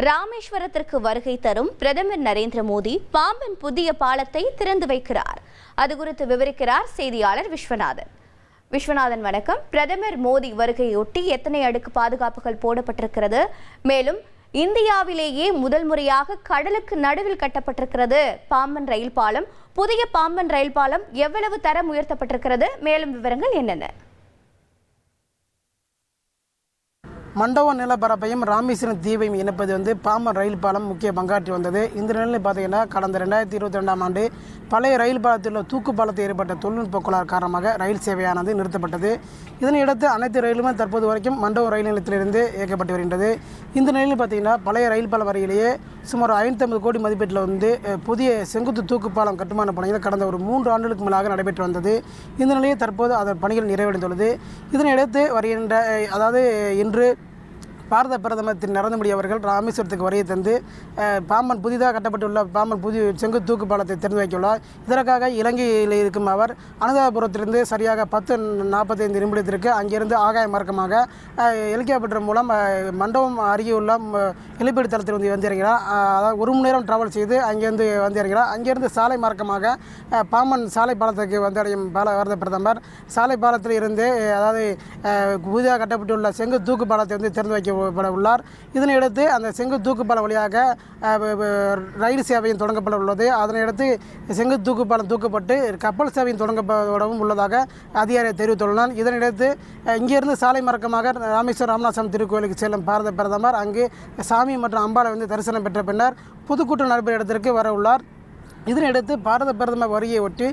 ராமேஸ்வரத்திற்கு வருகை தரும் பிரதமர் நரேந்திர மோடி பாம்பன் புதிய பாலத்தை திறந்து வைக்கிறார். அது குறித்து விவரிக்கிறார் செய்தியாளர் விஸ்வநாதன். விஸ்வநாதன், வணக்கம். பிரதமர் மோடி வருகையொட்டி எத்தனை அடுக்கு பாதுகாப்புகள் போடப்பட்டிருக்கிறது? மேலும் இந்தியாவிலேயே முதல் முறையாக கடலுக்கு நடுவில் கட்டப்பட்டிருக்கிறது பாம்பன் ரயில் பாலம். புதிய பாம்பன் ரயில் பாலம் எவ்வளவு தரம் உயர்த்தப்பட்டிருக்கிறது? மேலும் விவரங்கள் என்னென்ன? மண்டபம் நிலப்பரப்பையும் ராமேஸ்வரம் தீவையும் இணைப்பது பாம்பன் ரயில் பாலம் முக்கிய பங்காற்றி வந்தது. இந்த நிலையில் பார்த்தீங்கன்னா கடந்த 2022ஆம் ஆண்டு பழைய ரயில் பாலத்தில் உள்ள தூக்கு பாலத்தில் ஏற்பட்ட தொழில்நுட்ப கோளாறு காரணமாக ரயில் சேவையானது நிறுத்தப்பட்டது. இதனையடுத்து அனைத்து ரயிலுமே தற்போது வரைக்கும் மண்டபம் ரயில் நிலையத்திலிருந்து இயக்கப்பட்டு வருகின்றது. இந்த நிலையில் பார்த்தீங்கன்னா பழைய ரயில் பாலம் வரையிலேயே சுமார் 550 கோடி மதிப்பீட்டில் புதிய செங்குத்து தூக்கு பாலம் கட்டுமான பணிகள் கடந்த ஒரு 3 ஆண்டுகளுக்கு மேலாக நடைபெற்று வந்தது. இந்த நிலையில் தற்போது அதன் பணிகள் நிறைவடைந்துள்ளது. இதனையடுத்து இன்று பாரத பிரதமர் திரு நரேந்திர மோடி அவர்கள் ராமேஸ்வரத்துக்கு வருகை தந்து பாம்பன் புதிதாக கட்டப்பட்டுள்ள பாம்பன் புதிய செங்குத்து தூக்கு பாலத்தை திறந்து வைத்துள்ளார். இதற்காக இலங்கையில் இருக்கும் அவர் அனுராதபுரத்திலிருந்து சரியாக 10:45 நிமிடத்திற்கு அங்கிருந்து ஆகாய மார்க்கமாக ஹெலிகாப்டர் மூலம் மண்டபம் அருகே உள்ள ஹெலிபேட் தளத்தில் வந்திறங்கிறார். அதாவது 1 மணி நேரம் டிராவல் செய்து அங்கேருந்து வந்திறங்கிறார். அங்கேருந்து சாலை மார்க்கமாக பாம்பன் சாலை பாலத்துக்கு வந்தடையும் பாரத பிரதமர் சாலை பாலத்தில் இருந்து புதிதாக கட்டப்பட்டுள்ள செங்குத்து தூக்கு பாலத்தை திறந்து வைக்க உள்ளார். இதனையடுத்து அந்த செங்குத்து தூக்கு பாலம் வழியாக ரயில் சேவையும் தொடங்கப்பட உள்ளது. அதனையடுத்து செங்குத்து தூக்கு பாலம் தூக்கப்பட்டு கப்பல் சேவையும் தொடங்கப்படவும் உள்ளதாக அதிகாரிகள் தெரிவித்துள்ளனர். இதனையடுத்து இங்கிருந்து சாலை மார்க்கமாக ராமேஸ்வரம் திருக்கோயிலுக்கு செல்லும் பாரத பிரதமர் அங்கு சாமி மற்றும் அம்பாளை தரிசனம் பெற்ற பின்னர் பொதுக்கூட்டம் நடைபெறும் இடத்திற்கு வர உள்ளார். இதனையடுத்து பாரத பிரதமர் வருகையை ஒட்டி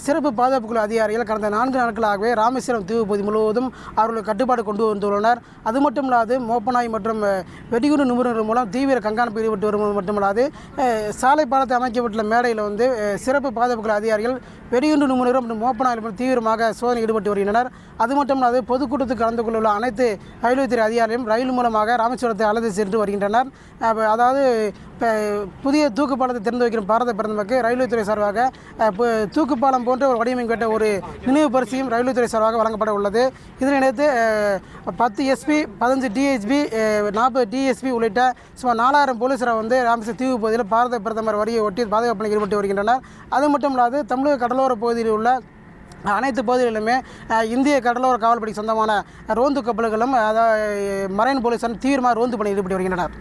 சிறப்பு பாதுகாப்பு குழு அதிகாரிகள் கடந்த 4 நாட்களாகவே ராமேஸ்வரம் தீவு பகுதி முழுவதும் அவர்கள் கட்டுப்பாடு கொண்டு வந்துள்ளனர். அது மட்டுமல்லாது மோப்பநாய் மற்றும் வெடிகுண்டு நிபுணர்கள் மூலம் தீவிர கண்காணிப்பு ஈடுபட்டு வருவது மட்டுமல்லாது சாலை பாலத்தை அமைக்கப்பட்டுள்ள மேடையில் சிறப்பு பாதுகாப்பு குழு அதிகாரிகள் வெடிகுண்டு நிபுணர்கள் மற்றும் மோப்பநாய் தீவிரமாக சோதனை ஈடுபட்டு வருகின்றனர். அது மட்டுமல்லாது பொதுக்கூட்டத்துக்கு கலந்து கொள்ள அனைத்து ரயில்வேத்துறை அதிகாரிகளும் ரயில் மூலமாக ராமேஸ்வரத்தை அழைத்து சென்று வருகின்றனர். அதாவது புதிய தூக்கு பாலத்தை திறந்து வைக்கிற பாரத பிரதமருக்கு ரயில்வே துறை சார்பாக தூக்கு பாலம் போன்ற ஒரு வடிவமைப்பு கேட்ட ஒரு நினைவு பரிசையும் ரயில்வே துறை சார்பாக வழங்கப்பட உள்ளது. இதனையடுத்து 10 SP 15 DHB 40 DSP உள்ளிட்ட சுமார் 4000 போலீசார் ராமேஸ்வரம் தீவு பகுதியில் பாரத பிரதமர் வருகையை ஒட்டி பாதுகாப்பு பணியில் ஈடுபட்டு வருகின்றனர். அது மட்டும் இல்லாது தமிழக கடலோர பகுதியில் உள்ள அனைத்து பகுதிகளிலுமே இந்திய கடலோர காவல்படைக்கு சொந்தமான ரோந்து கப்பல்களும் மரைன் போலீசாரும் தீவிரமாக ரோந்து பணியில் ஈடுபட்டு வருகின்றனர்.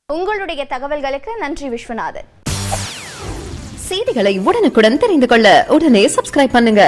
உங்களுடைய தகவல்களுக்கு நன்றி விஸ்வநாதன். செய்திகளை உடனுக்குடன் தெரிந்து கொள்ள உடனே சப்ஸ்கிரைப் பண்ணுங்க.